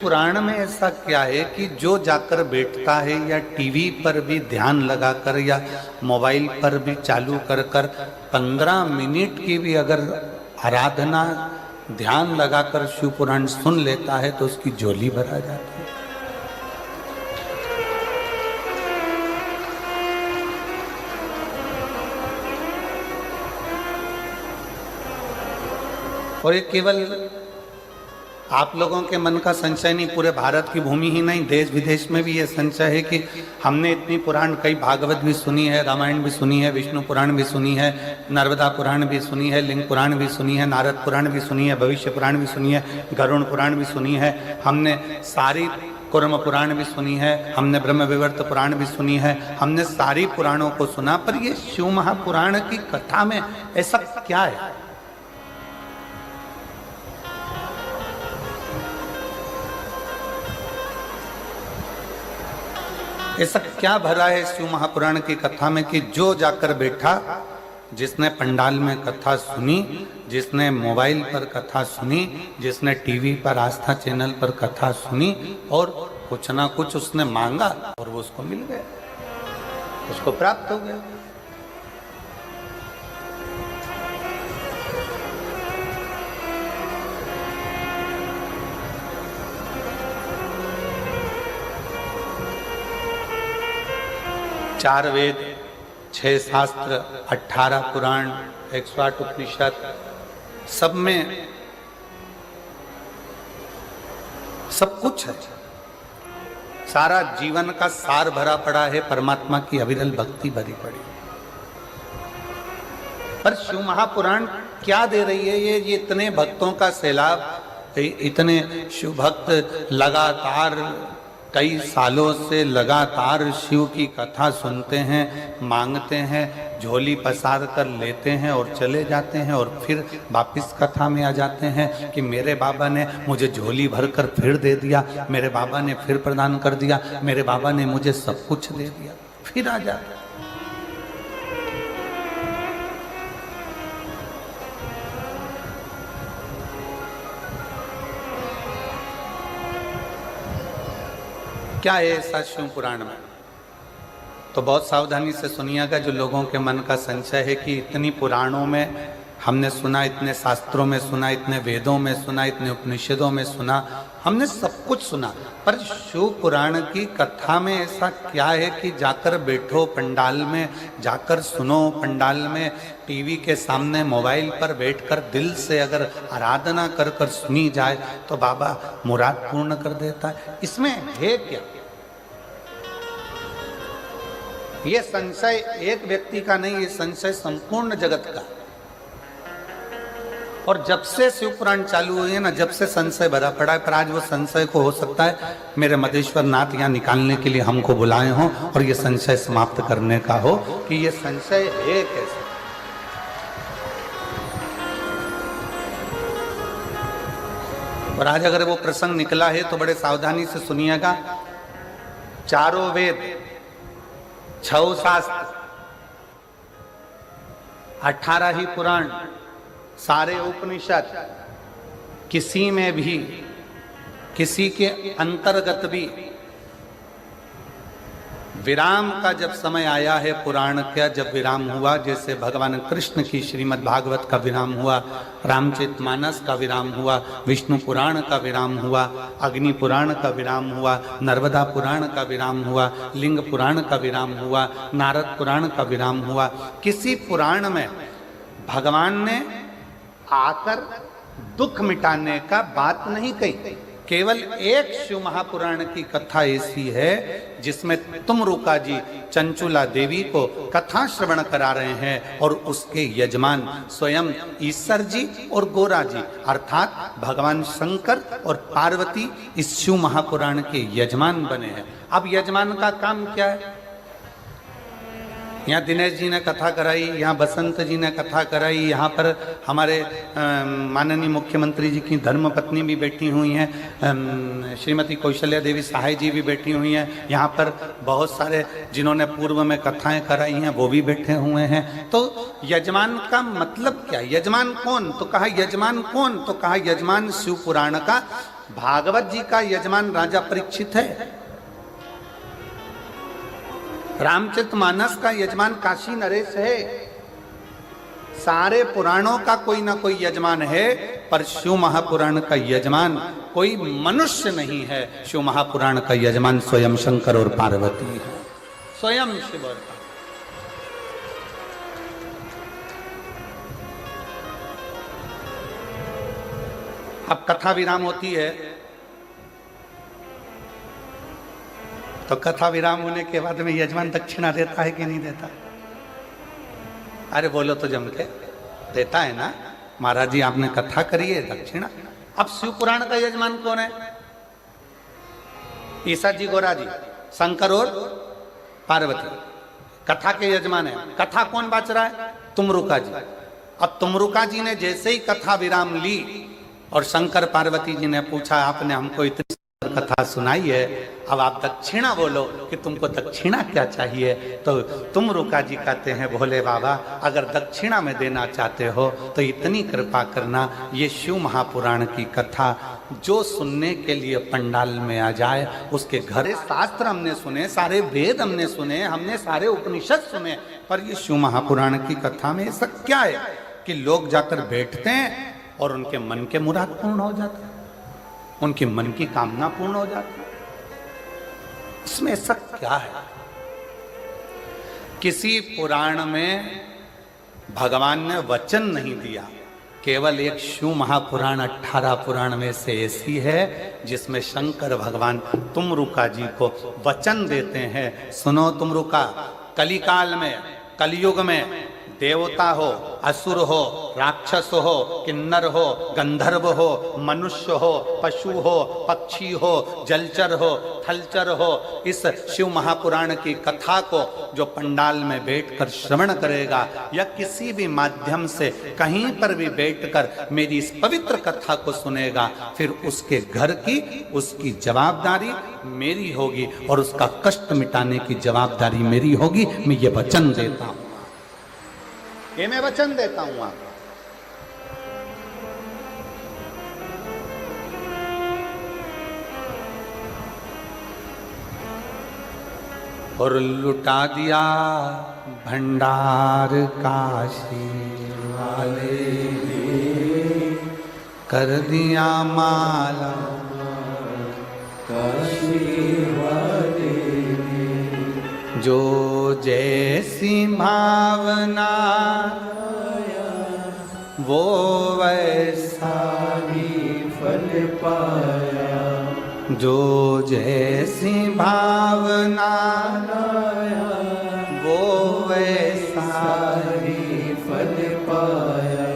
पुराण में ऐसा क्या है कि जो जाकर बैठता है या टीवी पर भी ध्यान लगाकर या मोबाइल पर भी चालू कर 15 मिनट की भी अगर आराधना ध्यान लगाकर शिव पुराण सुन लेता है तो उसकी झोली भर आ जाती है। और ये केवल आप लोगों के मन का संशय नहीं, पूरे भारत की भूमि ही नहीं, देश विदेश में भी ये संशय है कि हमने इतनी पुराण, कई भागवत भी सुनी है, रामायण भी सुनी है, विष्णु पुराण भी सुनी है, नर्मदा पुराण भी सुनी है, लिंग पुराण भी सुनी है, नारद पुराण भी सुनी है, भविष्य पुराण भी सुनी है, गरुड़ पुराण भी सुनी है, हमने सारी कुर्म पुराण भी सुनी है, हमने ब्रह्म विवर्त पुराण भी सुनी है, हमने सारी पुराणों को सुना। पर ये शिव महापुराण की कथा में ऐसा क्या है? ऐसा क्या भरा है शिव महापुराण की कथा में कि जो जाकर बैठा, जिसने पंडाल में कथा सुनी, जिसने मोबाइल पर कथा सुनी, जिसने टीवी पर आस्था चैनल पर कथा सुनी और कुछ ना कुछ उसने मांगा और वो उसको मिल गया, उसको प्राप्त हो गया। चार वेद, 6 शास्त्र, 18 पुराण, 108 उपनिषद, सब में सब कुछ है। सारा जीवन का सार भरा पड़ा है, परमात्मा की अविरल भक्ति भरी पड़ी। पर शिव महापुराण क्या दे रही है? ये इतने भक्तों का सैलाब, इतने शिव भक्त लगातार कई सालों से लगातार शिव की कथा सुनते हैं, मांगते हैं, झोली पसार कर लेते हैं और चले जाते हैं और फिर वापिस कथा में आ जाते हैं कि मेरे बाबा ने मुझे झोली भरकर फिर दे दिया, मेरे बाबा ने फिर प्रदान कर दिया, मेरे बाबा ने मुझे सब कुछ दे दिया, फिर आ जाते। क्या है ऐसा शिव पुराण में? तो बहुत सावधानी से सुनिएगा। जो लोगों के मन का संशय है कि इतनी पुराणों में हमने सुना, इतने शास्त्रों में सुना, इतने वेदों में सुना, इतने उपनिषदों में सुना, हमने सब कुछ सुना, पर शिव पुराण की कथा में ऐसा क्या है कि जाकर बैठो पंडाल में, जाकर सुनो पंडाल में, टीवी के सामने मोबाइल पर बैठकर दिल से अगर आराधना कर कर सुनी जाए तो बाबा मुराद पूर्ण कर देता है? इसमें है क्या? ये संशय एक व्यक्ति का नहीं, ये संशय संपूर्ण जगत का। और जब से शिव पुराण चालू हुई है ना, जब से संशय भरा पड़ा है। पर आज वो संशय को हो सकता है मेरे मदेश्वर नाथ यहाँ निकालने के लिए हमको बुलाए हों और ये संशय समाप्त करने का हो कि ये संशय है कैसे। और आज अगर वो प्रसंग निकला है तो बड़े सावधानी से सुनिएगा। चारों वेद, 6 शास्त्र, 18 ही पुराण, सारे उपनिषद, किसी में भी, किसी के अंतर्गत भी विराम का जब समय आया है, पुराण का जब विराम हुआ, जैसे भगवान कृष्ण की श्रीमद् भागवत का विराम हुआ, रामचरितमानस का विराम हुआ, विष्णु पुराण का विराम हुआ, अग्नि पुराण का विराम हुआ, नर्मदा पुराण का विराम हुआ, लिंग पुराण का विराम हुआ, नारद पुराण का विराम हुआ, किसी पुराण में भगवान ने आकर दुख मिटाने का बात नहीं कही। केवल एक शिव महापुराण की कथा ऐसी है जिसमें तुमरुका जी चंचुला देवी को कथा श्रवण करा रहे हैं और उसके यजमान स्वयं ईश्वर जी और गोरा जी अर्थात भगवान शंकर और पार्वती इस शिव महापुराण के यजमान बने हैं। अब यजमान का काम क्या है? यहाँ दिनेश जी ने कथा कराई, यहाँ बसंत जी ने कथा कराई, यहाँ पर हमारे माननीय मुख्यमंत्री जी की धर्मपत्नी भी बैठी हुई हैं, श्रीमती कौशल्या देवी सहाय जी भी बैठी हुई हैं, यहाँ पर बहुत सारे जिन्होंने पूर्व में कथाएं कराई हैं वो भी बैठे हुए हैं। तो यजमान का मतलब क्या? यजमान कौन? तो कहा यजमान कौन? तो कहा यजमान शिव पुराण का भागवत जी का यजमान राजा परीक्षित है, रामचरितमानस का यजमान काशी नरेश है, सारे पुराणों का कोई ना कोई यजमान है, पर शिव महापुराण का यजमान कोई मनुष्य नहीं है। शिव महापुराण का यजमान स्वयं शंकर और पार्वती है, स्वयं शिव और पार्वती। अब कथा विराम होती है तो कथा विराम होने के बाद में यजमान दक्षिणा देता है कि नहीं देता? अरे बोलो तो जम के, देता है ना। महाराज जी आपने कथा करी है, दक्षिणा। अब शिव पुराण का यजमान कौन है? ईसा जी, गोरा जी, शंकर और पार्वती कथा के यजमान है। कथा कौन बाच रहा है? तुमरुका जी। अब तुमरुका जी ने जैसे ही कथा विराम ली और शंकर पार्वती जी ने पूछा, आपने हमको इतनी कथा सुनाई है, अब आप दक्षिणा बोलो कि तुमको दक्षिणा क्या चाहिए? तो तुमरुका जी कहते हैं, भोले बाबा अगर दक्षिणा में देना चाहते हो तो इतनी कृपा करना, ये शिव महापुराण की कथा जो सुनने के लिए पंडाल में आ जाए, उसके घरे शास्त्र हमने सुने, सारे वेद हमने सुने, हमने सारे उपनिषद सुने, पर ये शिव महापुराण की कथा में ऐसा क्या है कि लोग जाकर बैठते हैं और उनके मन के मुराद पूर्ण हो जाते हैं, उनके मन की कामना पूर्ण हो जाती है। इसमें ऐसा क्या है? किसी पुराण में भगवान ने वचन नहीं दिया, केवल एक शिव महापुराण 18 पुराण में से ऐसी है जिसमें शंकर भगवान तुमरुका जी को वचन देते हैं, सुनो तुमरुका, कलिकाल में, कलयुग में देवता हो, असुर हो, राक्षस हो, किन्नर हो, गंधर्व हो, मनुष्य हो, पशु हो, पक्षी हो, जलचर हो, थलचर हो, इस शिव महापुराण की कथा को जो पंडाल में बैठकर श्रवण करेगा या किसी भी माध्यम से कहीं पर भी बैठकर मेरी इस पवित्र कथा को सुनेगा, फिर उसके घर की, उसकी जवाबदारी मेरी होगी और उसका कष्ट मिटाने की जवाबदारी मेरी होगी। मैं ये वचन देता हूं, ये मैं वचन देता हूं आपको। और लुटा दिया भंडार काशी वाले, कर दिया माला काशी वाले, जो जैसी भावना वो वैसा ही फल पाया, जो जैसी भावना वो वैसा ही फल पाया,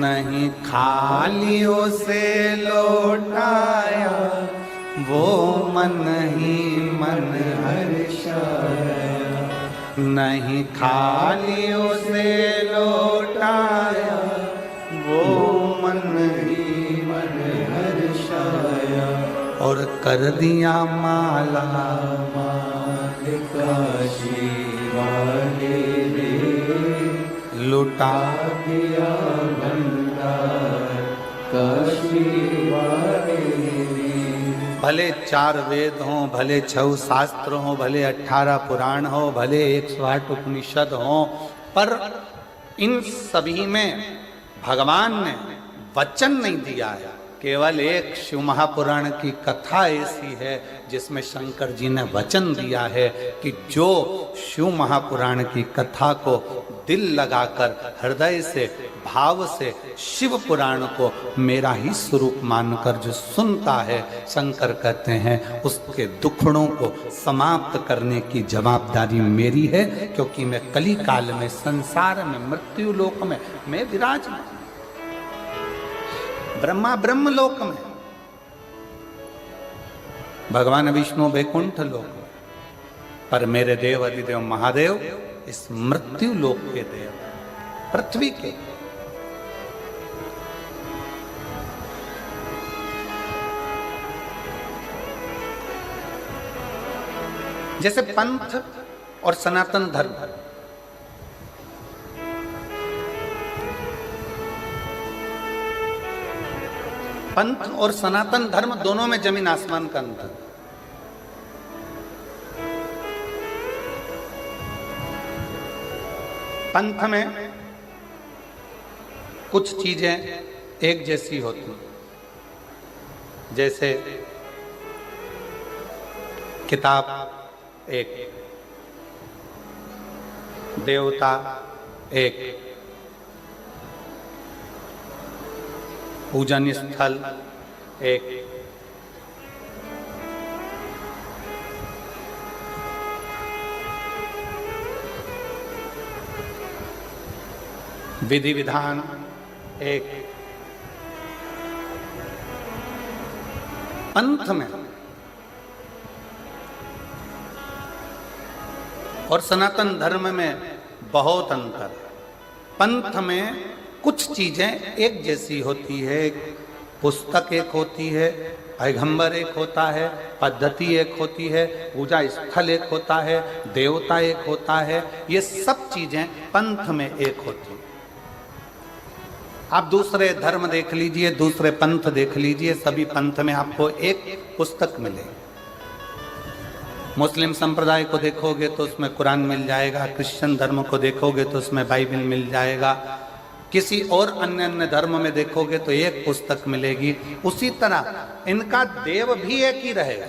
नहीं खाली उसे लौटाया, वो मन ही मन हर्षाया, नहीं खाली उसे लौटाया, वो मन ही मन हर्षाया, और कर दिया माला माल काशी वाले रे, लुटा दिया भंडार काशी वाले रे। भले 4 वेद हों, भले 6 शास्त्र हों, भले 18 पुराण हो, भले 108 उपनिषद हों, पर इन सभी में भगवान ने वचन नहीं दिया है। केवल एक शिव महापुराण की कथा ऐसी है जिसमें शंकर जी ने वचन दिया है कि जो शिव महापुराण की कथा को दिल लगाकर, हृदय से, भाव से शिव पुराण को मेरा ही स्वरूप मानकर जो सुनता है, शंकर कहते हैं उसके दुखड़ों को समाप्त करने की जवाबदारी मेरी है, क्योंकि मैं कली काल में, संसार में, मृत्यु लोक में मैं विराजमान, ब्रह्मा ब्रह्म लोक में, भगवान विष्णु वैकुंठ लोक में, पर मेरे देव अधिदेव महादेव इस मृत्यु लोक के देव, पृथ्वी के। जैसे पंथ और सनातन धर्म, पंथ और सनातन धर्म दोनों में जमीन आसमान का अंतर। पंथ में कुछ चीजें एक जैसी होती, जैसे किताब एक, देवता एक, पूजन स्थल एक, विधि विधान एक। पंथ में और सनातन धर्म में बहुत अंतर। पंथ में कुछ चीजें एक जैसी होती है, पुस्तक एक होती है, पैगंबर एक होता है, पद्धति एक होती है, पूजा स्थल एक होता है, देवता एक होता है, ये सब चीजें पंथ में एक होती है। आप दूसरे धर्म देख लीजिए, दूसरे पंथ देख लीजिए, सभी पंथ में आपको एक पुस्तक मिलेगी। मुस्लिम संप्रदाय को देखोगे तो उसमें कुरान मिल जाएगा, क्रिश्चियन धर्म को देखोगे तो उसमें बाइबल मिल जाएगा, किसी और अन्य धर्म में देखोगे तो एक पुस्तक मिलेगी। उसी तरह इनका देव भी एक ही रहेगा,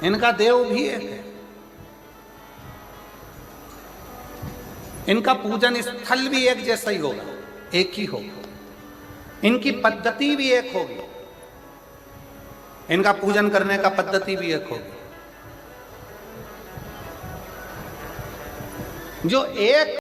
इनका देव भी एक है, इनका पूजन स्थल भी एक जैसा ही होगा, एक ही होगा, इनकी पद्धति भी एक होगी, इनका पूजन करने का पद्धति भी एक होगी। जो एक